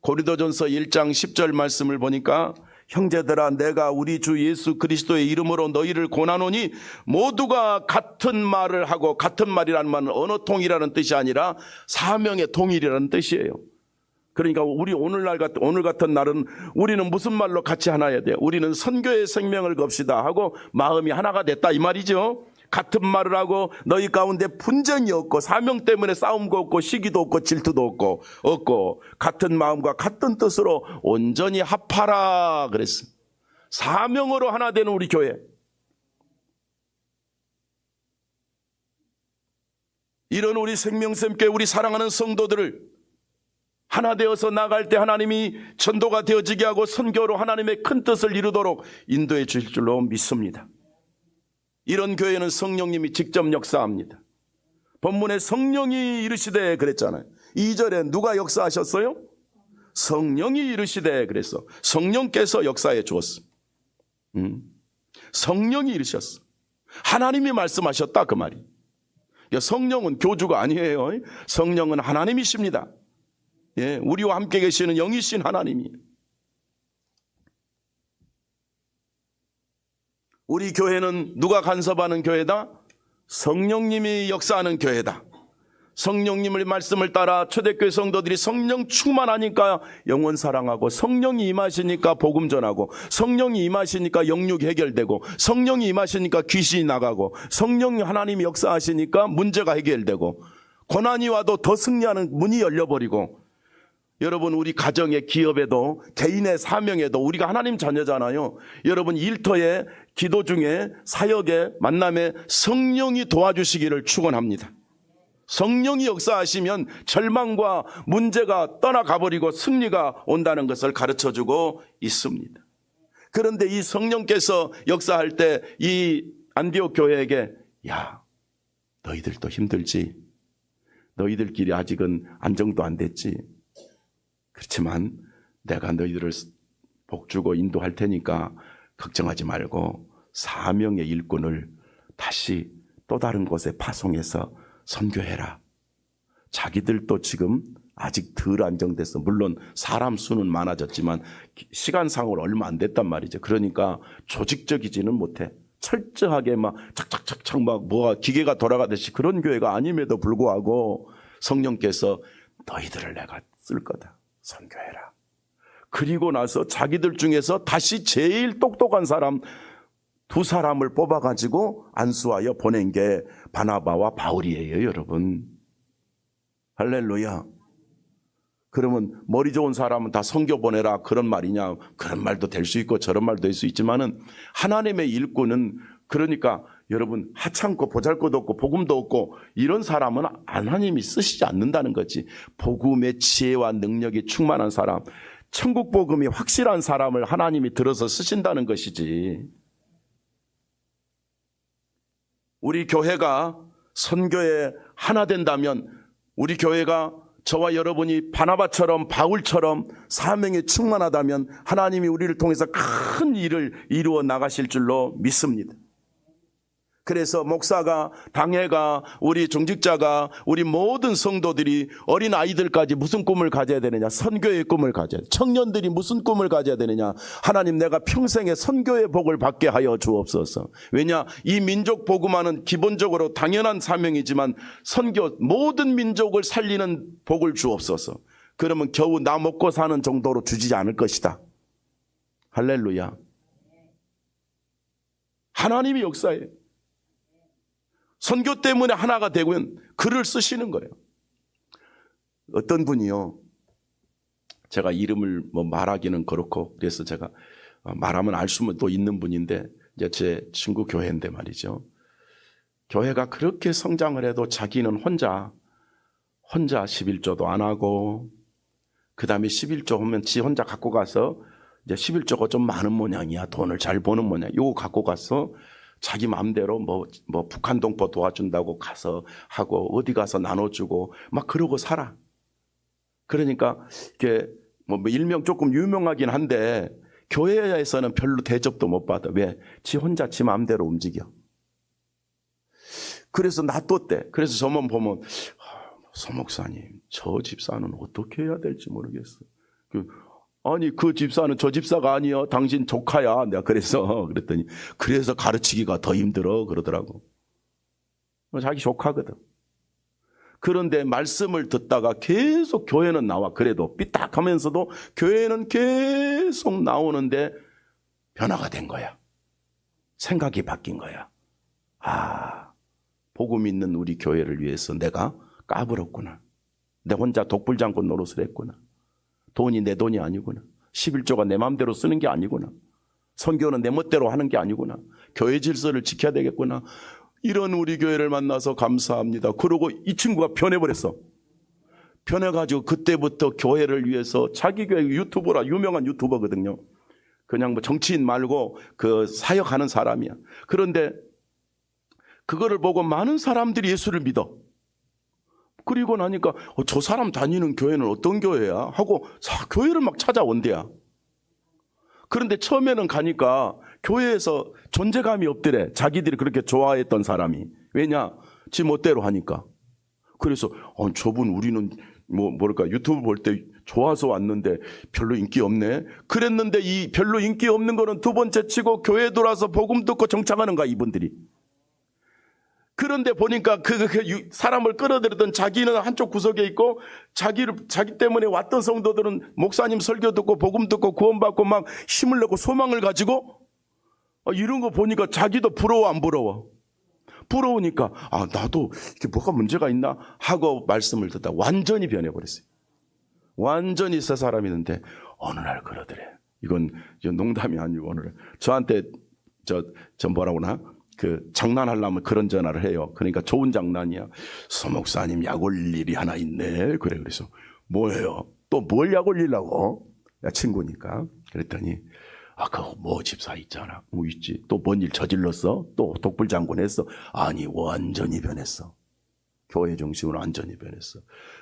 고린도전서 1장 10절 말씀을 보니까 형제들아 내가 우리 주 예수 그리스도의 이름으로 너희를 고나노니 모두가 같은 말을 하고, 같은 말이라는 말은 언어 통일이라는 뜻이 아니라 사명의 통일이라는 뜻이에요. 그러니까 우리 오늘 같은 날은 우리는 무슨 말로 같이 하나야 돼요? 우리는 선교의 생명을 겁시다 하고 마음이 하나가 됐다 이 말이죠. 같은 말을 하고 너희 가운데 분쟁이 없고 사명 때문에 싸움도 없고 시기도 없고 질투도 없고 같은 마음과 같은 뜻으로 온전히 합하라 그랬어. 사명으로 하나 되는 우리 교회. 이런 우리 생명샘께 우리 사랑하는 성도들을 하나 되어서 나갈 때 하나님이 전도가 되어지게 하고 선교로 하나님의 큰 뜻을 이루도록 인도해 주실 줄로 믿습니다. 이런 교회는 성령님이 직접 역사합니다. 본문에 성령이 이르시되 그랬잖아요. 2절에 누가 역사하셨어요? 성령이 이르시되 그랬어. 성령께서 역사해 주었어. 성령이 이르셨어. 하나님이 말씀하셨다 그 말이. 성령은 교주가 아니에요. 성령은 하나님이십니다. 예, 우리와 함께 계시는 영이신 하나님이. 우리 교회는 누가 간섭하는 교회다? 성령님이 역사하는 교회다. 성령님의 말씀을 따라 초대교회 성도들이 성령 충만하니까 영혼 사랑하고, 성령이 임하시니까 복음 전하고, 성령이 임하시니까 영육 해결되고, 성령이 임하시니까 귀신이 나가고, 성령이 하나님이 역사하시니까 문제가 해결되고, 고난이 와도 더 승리하는 문이 열려버리고. 여러분 우리 가정에, 기업에도, 개인의 사명에도 우리가 하나님 자녀잖아요. 여러분 일터에, 기도 중에, 사역에, 만남에 성령이 도와주시기를 축원합니다. 성령이 역사하시면 절망과 문제가 떠나가버리고 승리가 온다는 것을 가르쳐주고 있습니다. 그런데 이 성령께서 역사할 때 이 안디옥 교회에게, 야, 너희들도 힘들지. 너희들끼리 아직은 안정도 안 됐지. 그렇지만 내가 너희들을 복주고 인도할 테니까 걱정하지 말고 사명의 일꾼을 다시 또 다른 곳에 파송해서 선교해라. 자기들도 지금 아직 덜 안정돼서, 물론 사람 수는 많아졌지만 시간상으로 얼마 안 됐단 말이죠. 그러니까 조직적이지는 못해. 철저하게 막 착착착착 막 뭐가 기계가 돌아가듯이 그런 교회가 아님에도 불구하고 성령께서 너희들을 내가 쓸 거다. 선교해라. 그리고 나서 자기들 중에서 다시 제일 똑똑한 사람 2사람을 뽑아가지고 안수하여 보낸 게 바나바와 바울이에요, 여러분. 할렐루야. 그러면 머리 좋은 사람은 다 선교 보내라 그런 말이냐? 그런 말도 될 수 있고 저런 말도 될 수 있지만은 하나님의 일꾼은, 그러니까 여러분 하찮고 보잘것 없고 복음도 없고 이런 사람은 하나님이 쓰시지 않는다는 거지. 복음의 지혜와 능력이 충만한 사람, 천국 복음이 확실한 사람을 하나님이 들어서 쓰신다는 것이지. 우리 교회가 선교에 하나 된다면, 우리 교회가 저와 여러분이 바나바처럼 바울처럼 사명에 충만하다면 하나님이 우리를 통해서 큰 일을 이루어 나가실 줄로 믿습니다. 그래서 목사가, 당회가, 우리 중직자가, 우리 모든 성도들이, 어린 아이들까지 무슨 꿈을 가져야 되느냐? 선교의 꿈을 가져야 돼. 청년들이 무슨 꿈을 가져야 되느냐? 하나님, 내가 평생에 선교의 복을 받게 하여 주옵소서. 왜냐? 이 민족 복음화는 기본적으로 당연한 사명이지만 선교, 모든 민족을 살리는 복을 주옵소서. 그러면 겨우 나 먹고 사는 정도로 주지 않을 것이다. 할렐루야. 하나님이 역사해요. 선교 때문에 하나가 되면 글을 쓰시는 거예요. 어떤 분이요, 제가 이름을 뭐 말하기는 그렇고, 그래서 제가 말하면 알 수는 또 있는 분인데, 이제 제 친구 교회인데 말이죠. 교회가 그렇게 성장을 해도 자기는 혼자 11조도 안 하고, 그 다음에 11조 하면 지 혼자 갖고 가서, 이제 11조가 좀 많은 모양이야. 돈을 잘 버는 모양. 요거 갖고 가서 자기 마음대로 뭐 북한 동포 도와준다고 가서 하고, 어디 가서 나눠주고, 막 그러고 살아. 그러니까, 이게 뭐 일명 조금 유명하긴 한데, 교회에서는 별로 대접도 못 받아. 왜? 지 혼자 지 마음대로 움직여. 그래서 놔뒀대. 그래서 저만 보면, 서 목사님, 저 집사는 어떻게 해야 될지 모르겠어. 아니, 그 집사는 저 집사가 아니야. 당신 조카야. 내가 그랬더니, 그래서 가르치기가 더 힘들어. 그러더라고. 자기 조카거든. 그런데 말씀을 듣다가 계속 교회는 나와. 그래도 삐딱하면서도 교회는 계속 나오는데 변화가 된 거야. 생각이 바뀐 거야. 복음 있는 우리 교회를 위해서 내가 까불었구나. 내 혼자 독불장군 노릇을 했구나. 돈이 내 돈이 아니구나. 11조가 내 마음대로 쓰는 게 아니구나. 선교는 내 멋대로 하는 게 아니구나. 교회 질서를 지켜야 되겠구나. 이런 우리 교회를 만나서 감사합니다. 그러고 이 친구가 변해버렸어. 변해가지고 그때부터 교회를 위해서 자기 교회 유튜버라, 유명한 유튜버거든요. 그냥 뭐 정치인 말고 그 사역하는 사람이야. 그런데 그거를 보고 많은 사람들이 예수를 믿어. 그리고 나니까 저 사람 다니는 교회는 어떤 교회야? 하고 교회를 막 찾아온대야. 그런데 처음에는 가니까 교회에서 존재감이 없더래. 자기들이 그렇게 좋아했던 사람이. 왜냐? 지 멋대로 하니까. 그래서 저분 우리는 뭐랄까 유튜브 볼 때 좋아서 왔는데 별로 인기 없네. 그랬는데 이 별로 인기 없는 거는 두 번째 치고 교회 돌아서 복음 듣고 정착하는 거야, 이분들이. 그런데 보니까 그 사람을 끌어들였던 자기는 한쪽 구석에 있고, 자기 때문에 왔던 성도들은 목사님 설교 듣고 복음 듣고 구원받고 막 힘을 내고 소망을 가지고, 이런 거 보니까 자기도 부러워, 안 부러워? 부러우니까 나도 이게 뭐가 문제가 있나 하고 말씀을 듣다 완전히 변해버렸어요. 완전히 새 사람이는데 어느 날 그러더래. 이건 농담이 아니고 오늘 저한테 저 뭐라고나 장난하려면 그런 전화를 해요. 그러니까 좋은 장난이야. 서 목사님 약 올릴 일이 하나 있네. 그래서 뭐예요? 또 뭘 약 올리려고? 야, 친구니까. 그랬더니 그거 뭐 집사 있잖아. 뭐 있지. 또 뭔 일 저질렀어? 또 독불장군 했어? 아니, 완전히 변했어. 교회 중심으로 완전히 변했어.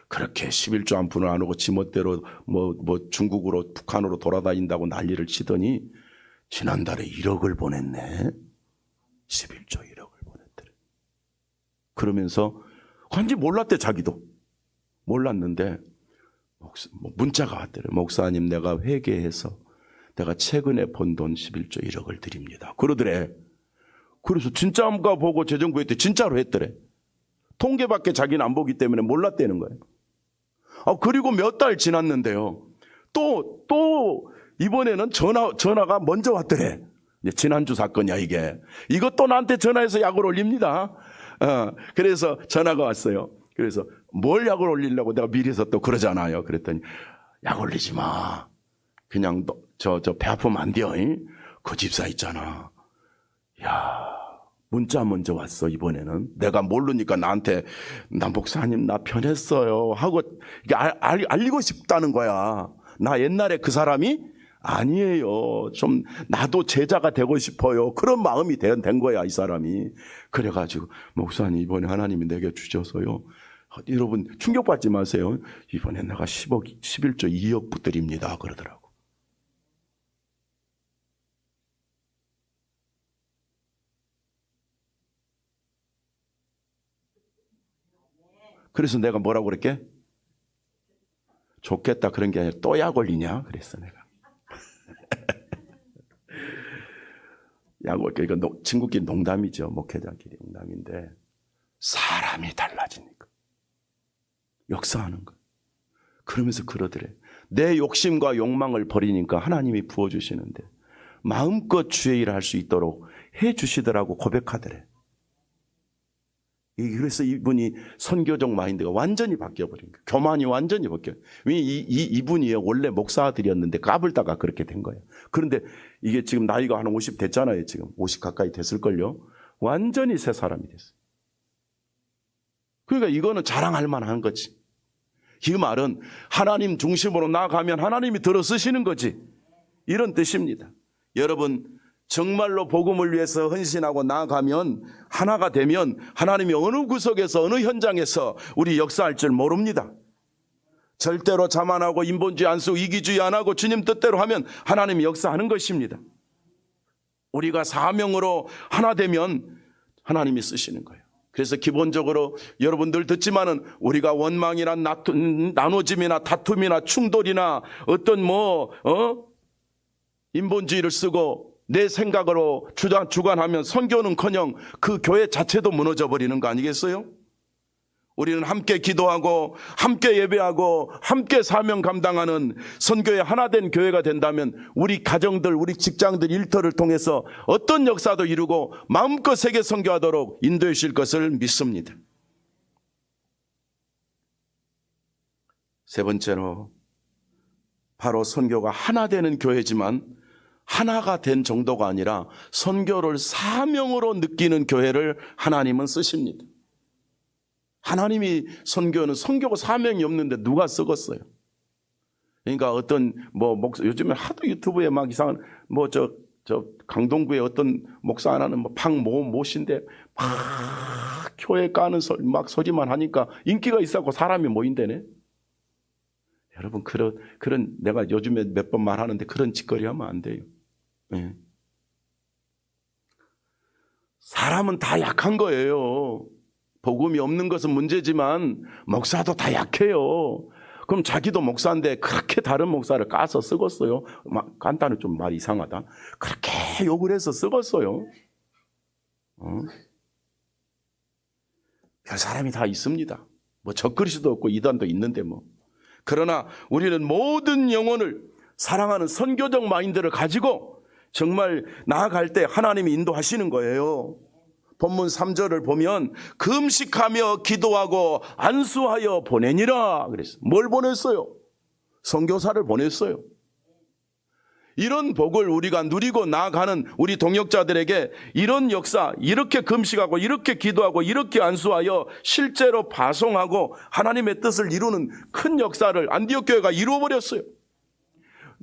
그렇게 11조 한 푼을 안 오고 지멋대로 뭐 중국으로 북한으로 돌아다닌다고 난리를 치더니 지난달에 1억을 보냈네. 11조 1억을 보냈더래. 그러면서 완전히 몰랐대. 자기도 몰랐는데 문자가 왔더래. 목사님, 내가 회개해서 내가 최근에 번 돈 11조 1억을 드립니다. 그러더래. 그래서 진짜인가 보고 재정부에 때 진짜로 했더래. 통계밖에 자기는 안 보기 때문에 몰랐다는 거예요. 그리고 몇 달 지났는데요. 또 이번에는 전화가 먼저 왔더래. 지난주 사건이야, 이게. 이것도 나한테 전화해서 약을 올립니다. 그래서 전화가 왔어요. 그래서 뭘 약을 올리려고 내가 미리서 또 그러잖아요. 그랬더니 약 올리지 마. 그냥 저 배 아프면 안 돼요. 그 집사 있잖아. 야, 문자 먼저 왔어, 이번에는. 내가 모르니까 나한테, 목사님, 나 변했어요. 하고, 알리고 싶다는 거야. 나 옛날에 그 사람이 아니에요. 좀, 나도 제자가 되고 싶어요. 그런 마음이 된 거야, 이 사람이. 그래가지고, 목사님, 이번에 하나님이 내게 주셔서요. 여러분, 충격받지 마세요. 이번에 내가 11조 2억 드립니다. 그러더라고. 그래서 내가 뭐라고 그랬게? 좋겠다 그런 게 아니라 또 약 올리냐? 그랬어, 내가. 약 올게. 이거 친구끼리 농담이죠. 목회자끼리 농담인데 사람이 달라지니까 역사하는 거. 그러면서 그러더래. 내 욕심과 욕망을 버리니까 하나님이 부어주시는데 마음껏 주의 일을 할 수 있도록 해주시더라고 고백하더래. 그래서 이분이 선교적 마인드가 완전히 바뀌어버린 거예요. 교만이 완전히 바뀌어요. 이분이 원래 목사들이었는데 까불다가 그렇게 된 거예요. 그런데 이게 지금 나이가 한 50 됐잖아요. 지금 50 가까이 됐을걸요. 완전히 새 사람이 됐어요. 그러니까 이거는 자랑할 만한 거지. 이 말은 하나님 중심으로 나아가면 하나님이 들어 쓰시는 거지, 이런 뜻입니다. 여러분, 정말로 복음을 위해서 헌신하고 나아가면, 하나가 되면 하나님이 어느 구석에서 어느 현장에서 우리 역사할 줄 모릅니다. 절대로 자만하고 인본주의 안 쓰고 이기주의 안 하고 주님 뜻대로 하면 하나님이 역사하는 것입니다. 우리가 사명으로 하나 되면 하나님이 쓰시는 거예요. 그래서 기본적으로 여러분들 듣지만은 우리가 원망이나 나눠짐이나 다툼이나 충돌이나 어떤 인본주의를 쓰고 내 생각으로 주관하면 선교는커녕 그 교회 자체도 무너져 버리는 거 아니겠어요? 우리는 함께 기도하고 함께 예배하고 함께 사명 감당하는 선교의 하나된 교회가 된다면 우리 가정들, 우리 직장들, 일터를 통해서 어떤 역사도 이루고 마음껏 세계 선교하도록 인도해 주실 것을 믿습니다. 세 번째로, 바로 선교가 하나 되는 교회지만 하나가 된 정도가 아니라 선교를 사명으로 느끼는 교회를 하나님은 쓰십니다. 하나님이 선교는 선교가 사명이 없는데 누가 쓰겠어요? 그러니까 어떤 요즘에 하도 유튜브에 막 이상한 강동구에 어떤 목사 하나는 박모신데 막 교회 까는 막 소리만 하니까 인기가 있었고 사람이 모인대네. 여러분, 그런 내가 요즘에 몇 번 말하는데 그런 짓거리 하면 안 돼요. 네. 사람은 다 약한 거예요. 복음이 없는 것은 문제지만 목사도 다 약해요. 그럼 자기도 목사인데 그렇게 다른 목사를 까서 쓰겄어요. 간단히 좀 말이 이상하다. 그렇게 욕을 해서 쓰겄어요. 별 사람이 다 있습니다. 적그리스도 없고 이단도 있는데 그러나 우리는 모든 영혼을 사랑하는 선교적 마인드를 가지고 정말 나아갈 때 하나님이 인도하시는 거예요. 본문 3절을 보면 금식하며 기도하고 안수하여 보내니라 그랬어요. 뭘 보냈어요? 선교사를 보냈어요. 이런 복을 우리가 누리고 나아가는 우리 동역자들에게 이런 역사, 이렇게 금식하고 이렇게 기도하고 이렇게 안수하여 실제로 파송하고 하나님의 뜻을 이루는 큰 역사를 안디옥 교회가 이루어버렸어요.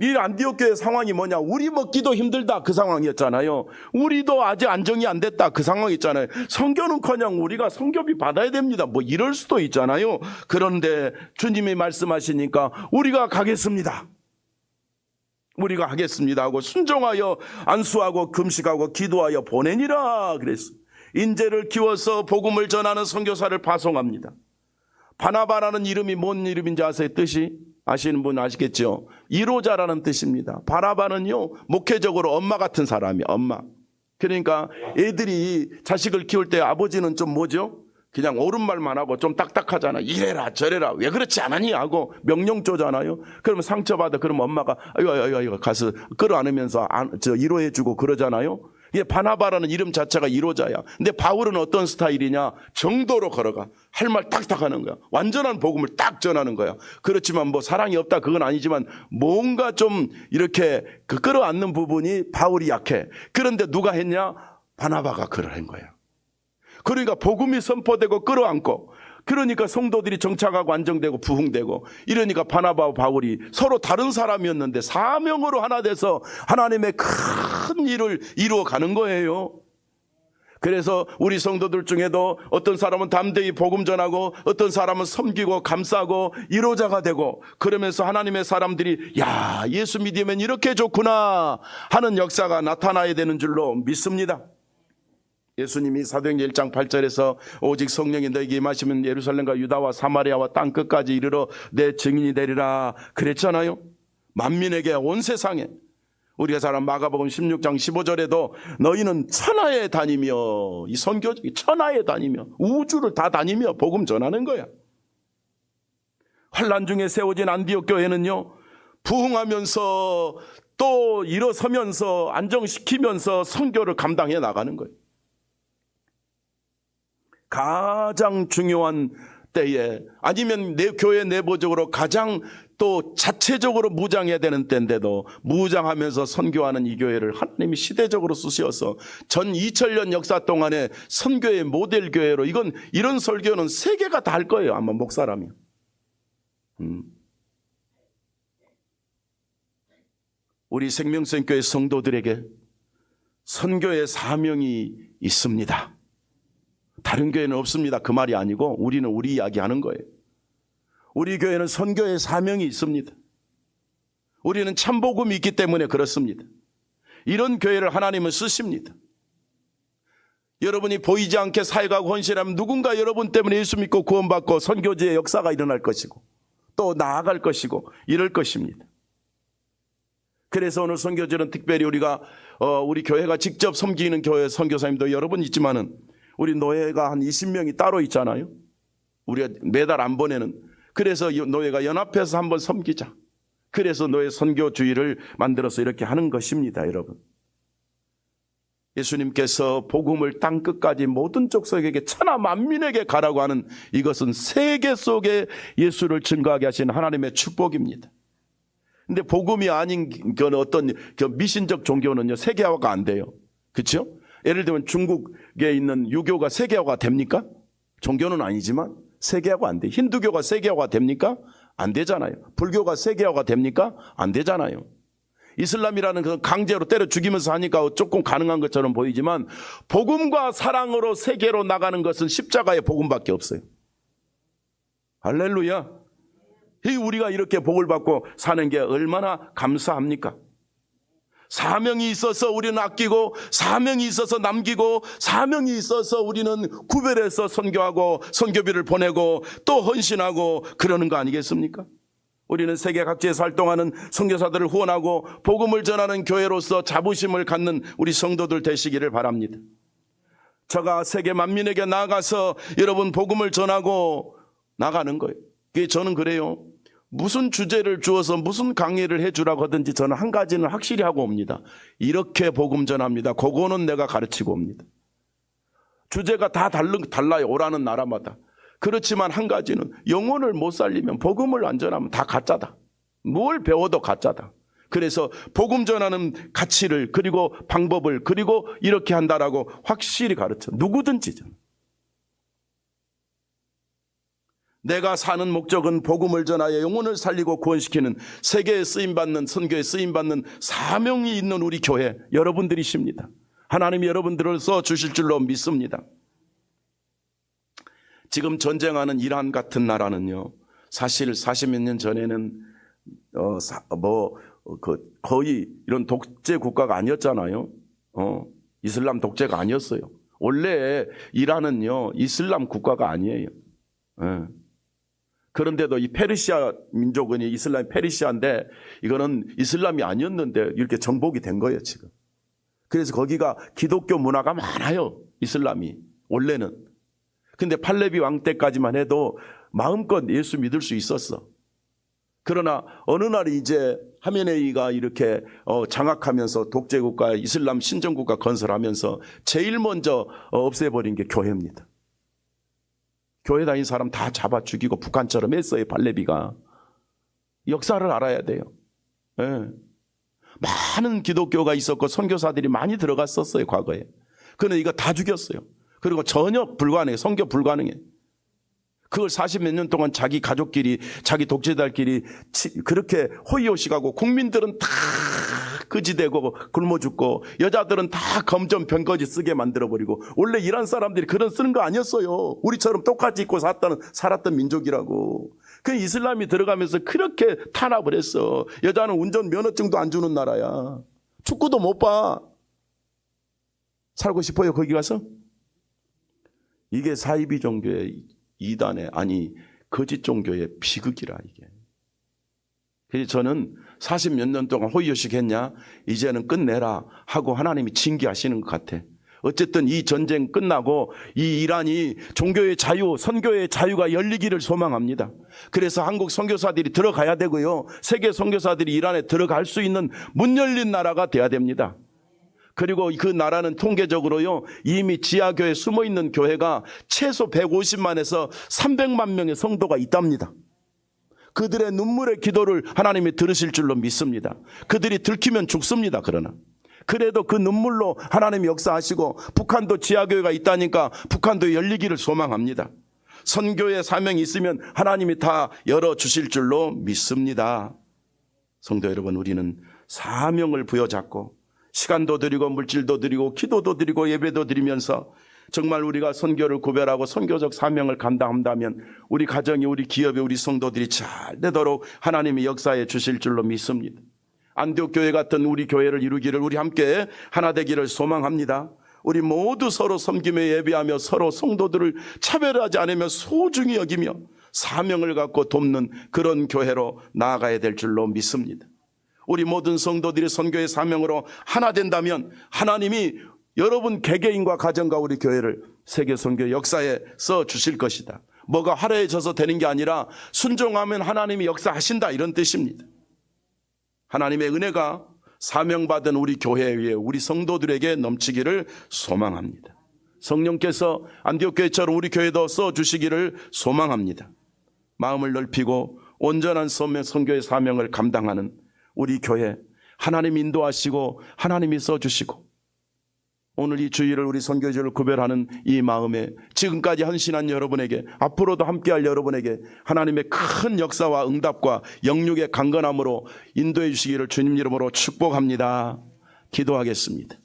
이 안디옥 교회 상황이 뭐냐? 우리 먹기도 힘들다, 그 상황이었잖아요. 우리도 아직 안정이 안 됐다, 그 상황이었잖아요. 선교는커녕 우리가 선교비 받아야 됩니다, 이럴 수도 있잖아요. 그런데 주님이 말씀하시니까 우리가 가겠습니다, 우리가 하겠습니다 하고 순종하여 안수하고 금식하고 기도하여 보내니라 그랬어요. 인재를 키워서 복음을 전하는 선교사를 파송합니다. 바나바라는 이름이 뭔 이름인지 아세요? 뜻이? 아시는 분 아시겠죠? 이로자라는 뜻입니다. 바나바는요, 목회적으로 엄마 같은 사람이에요. 엄마. 그러니까 애들이 자식을 키울 때 아버지는 좀 그냥 옳은 말만 하고 좀 딱딱하잖아. 이래라 저래라 왜 그렇지 않았니 하고 명령 쪼잖아요. 그러면 상처받아. 그러면 엄마가 아이고 가서 끌어안으면서 위로해주고 그러잖아요. 이게 바나바라는 이름 자체가 이로자야. 근데 바울은 어떤 스타일이냐? 정도로 걸어가. 할 말 딱딱 하는 거야. 완전한 복음을 딱 전하는 거야. 그렇지만 사랑이 없다 그건 아니지만 뭔가 좀 이렇게 끌어안는 부분이 바울이 약해. 그런데 누가 했냐? 바나바가 그걸 한 거야. 그러니까 복음이 선포되고 끌어안고, 그러니까 성도들이 정착하고 안정되고 부흥되고, 이러니까 바나바와 바울이 서로 다른 사람이었는데 사명으로 하나 돼서 하나님의 큰 일을 이루어 가는 거예요. 그래서 우리 성도들 중에도 어떤 사람은 담대히 복음 전하고 어떤 사람은 섬기고 감싸고 이로자가 되고, 그러면서 하나님의 사람들이 야, 예수 믿으면 이렇게 좋구나 하는 역사가 나타나야 되는 줄로 믿습니다. 예수님이 사도행전 1장 8절에서 오직 성령이 너에게 임하시면 예루살렘과 유다와 사마리아와 땅 끝까지 이르러 내 증인이 되리라 그랬잖아요. 만민에게, 온 세상에. 우리가 잘 아는 마가복음 16장 15절에도 너희는 천하에 다니며, 이 선교적이 천하에 다니며 우주를 다 다니며 복음 전하는 거야. 환난 중에 세워진 안디옥 교회는요, 부흥하면서 또 일어서면서 안정시키면서 선교를 감당해 나가는 거예요. 가장 중요한 때에, 아니면 내 교회 내부적으로 가장 또 자체적으로 무장해야 되는 때인데도 무장하면서 선교하는 이 교회를 하나님이 시대적으로 쓰셔서 전 2000년 역사 동안에 선교의 모델 교회로, 이런 설교는 세계가 다 할 거예요, 아마 목사라면. 우리 생명선교회 성도들에게 선교의 사명이 있습니다. 다른 교회는 없습니다, 그 말이 아니고 우리는 우리 이야기 하는 거예요. 우리 교회는 선교의 사명이 있습니다. 우리는 참복음이 있기 때문에 그렇습니다. 이런 교회를 하나님은 쓰십니다. 여러분이 보이지 않게 사역하고 헌신하면 누군가 여러분 때문에 예수 믿고 구원받고 선교지의 역사가 일어날 것이고 또 나아갈 것이고 이럴 것입니다. 그래서 오늘 선교지는 특별히 우리 교회가 직접 섬기는 교회 선교사님도 여러 분 있지만은 우리 노예가 한 20명이 따로 있잖아요. 우리가 매달 안 보내는. 그래서 노예가 연합해서 한번 섬기자. 그래서 노예 선교주의를 만들어서 이렇게 하는 것입니다, 여러분. 예수님께서 복음을 땅 끝까지 모든 족속에게 천하 만민에게 가라고 하는 이것은 세계 속에 예수를 증거하게 하신 하나님의 축복입니다. 근데 복음이 아닌 어떤 미신적 종교는요, 세계화가 안 돼요. 그렇죠? 예를 들면 중국에 있는 유교가 세계화가 됩니까? 종교는 아니지만 세계화가 안 돼. 힌두교가 세계화가 됩니까? 안 되잖아요. 불교가 세계화가 됩니까? 안 되잖아요. 이슬람이라는 그 강제로 때려 죽이면서 하니까 조금 가능한 것처럼 보이지만 복음과 사랑으로 세계로 나가는 것은 십자가의 복음밖에 없어요. 할렐루야. 우리가 이렇게 복을 받고 사는 게 얼마나 감사합니까? 사명이 있어서 우리는 아끼고, 사명이 있어서 남기고, 사명이 있어서 우리는 구별해서 선교하고 선교비를 보내고 또 헌신하고 그러는 거 아니겠습니까? 우리는 세계 각지에서 활동하는 선교사들을 후원하고 복음을 전하는 교회로서 자부심을 갖는 우리 성도들 되시기를 바랍니다. 제가 세계 만민에게 나아가서 여러분 복음을 전하고 나가는 거예요. 저는 그래요. 무슨 주제를 주어서 무슨 강의를 해주라고 하든지 저는 한 가지는 확실히 하고 옵니다. 이렇게 복음 전합니다. 그거는 내가 가르치고 옵니다. 주제가 다 달라요, 오라는 나라마다. 그렇지만 한 가지는 영혼을 못 살리면, 복음을 안 전하면 다 가짜다. 뭘 배워도 가짜다. 그래서 복음 전하는 가치를, 그리고 방법을, 그리고 이렇게 한다라고 확실히 가르쳐. 누구든지. 내가 사는 목적은 복음을 전하여 영혼을 살리고 구원시키는 세계에 쓰임받는, 선교에 쓰임받는 사명이 있는 우리 교회 여러분들이십니다. 하나님이 여러분들을 써주실 줄로 믿습니다. 지금 전쟁하는 이란 같은 나라는요, 사실 40몇 년 전에는 거의 이런 독재 국가가 아니었잖아요. 이슬람 독재가 아니었어요. 원래 이란은요, 이슬람 국가가 아니에요. 그런데도 이 페르시아 민족은 이슬람 페르시아인데 이거는 이슬람이 아니었는데 이렇게 정복이 된 거예요, 지금. 그래서 거기가 기독교 문화가 많아요, 이슬람이 원래는. 근데 팔레비 왕 때까지만 해도 마음껏 예수 믿을 수 있었어. 그러나 어느 날 이제 하메네이가 이렇게 장악하면서 독재국가, 이슬람 신정국가 건설하면서 제일 먼저 없애버린 게 교회입니다. 교회 다닌 사람 다 잡아 죽이고 북한처럼 했어요, 팔레비가. 역사를 알아야 돼요. 네. 많은 기독교가 있었고 선교사들이 많이 들어갔었어요, 과거에. 그런데 이거 다 죽였어요. 그리고 전혀 불가능해, 선교 불가능해. 그걸 40몇 년 동안 자기 가족끼리, 자기 독재자들끼리 그렇게 호의호식하고 국민들은 다 거지되고 굶어 죽고 여자들은 다 검정 변거지 쓰게 만들어버리고. 원래 이란 사람들이 그런 쓰는 거 아니었어요. 우리처럼 똑같이 입고 살았던 민족이라고. 그 이슬람이 들어가면서 그렇게 탄압을 했어. 여자는 운전 면허증도 안 주는 나라야. 축구도 못 봐. 살고 싶어요, 거기 가서? 이게 사이비 종교의 이단의, 아니 거짓 종교의 비극이라, 이게. 그래서 저는 40몇 년 동안 호의호식 했냐, 이제는 끝내라 하고 하나님이 징계하시는 것 같아. 어쨌든 이 전쟁 끝나고 이 이란이 종교의 자유, 선교의 자유가 열리기를 소망합니다. 그래서 한국 선교사들이 들어가야 되고요, 세계 선교사들이 이란에 들어갈 수 있는 문 열린 나라가 돼야 됩니다. 그리고 그 나라는 통계적으로요, 이미 지하교회에 숨어있는 교회가 최소 150만에서 300만 명의 성도가 있답니다. 그들의 눈물의 기도를 하나님이 들으실 줄로 믿습니다. 그들이 들키면 죽습니다. 그러나 그래도 그 눈물로 하나님이 역사하시고, 북한도 지하교회가 있다니까 북한도 열리기를 소망합니다. 선교의 사명이 있으면 하나님이 다 열어주실 줄로 믿습니다. 성도 여러분, 우리는 사명을 부여잡고 시간도 드리고 물질도 드리고 기도도 드리고 예배도 드리면서 정말 우리가 선교를 구별하고 선교적 사명을 감당한다면 우리 가정이, 우리 기업이, 우리 성도들이 잘 되도록 하나님이 역사해 주실 줄로 믿습니다. 안디옥 교회 같은 우리 교회를 이루기를, 우리 함께 하나 되기를 소망합니다. 우리 모두 서로 섬김에 예배하며 서로 성도들을 차별하지 않으며 소중히 여기며 사명을 갖고 돕는 그런 교회로 나아가야 될 줄로 믿습니다. 우리 모든 성도들이 선교의 사명으로 하나 된다면 하나님이 여러분 개개인과 가정과 우리 교회를 세계 선교 역사에 써 주실 것이다. 뭐가 화려해져서 되는 게 아니라 순종하면 하나님이 역사하신다, 이런 뜻입니다. 하나님의 은혜가 사명받은 우리 교회 위에 우리 성도들에게 넘치기를 소망합니다. 성령께서 안디옥 교회처럼 우리 교회도 써 주시기를 소망합니다. 마음을 넓히고 온전한 선교의 사명을 감당하는 우리 교회, 하나님 인도하시고 하나님이 써주시고, 오늘 이 주일을 우리 선교주를 구별하는 이 마음에 지금까지 헌신한 여러분에게, 앞으로도 함께할 여러분에게 하나님의 큰 역사와 응답과 영육의 강건함으로 인도해 주시기를 주님 이름으로 축복합니다. 기도하겠습니다.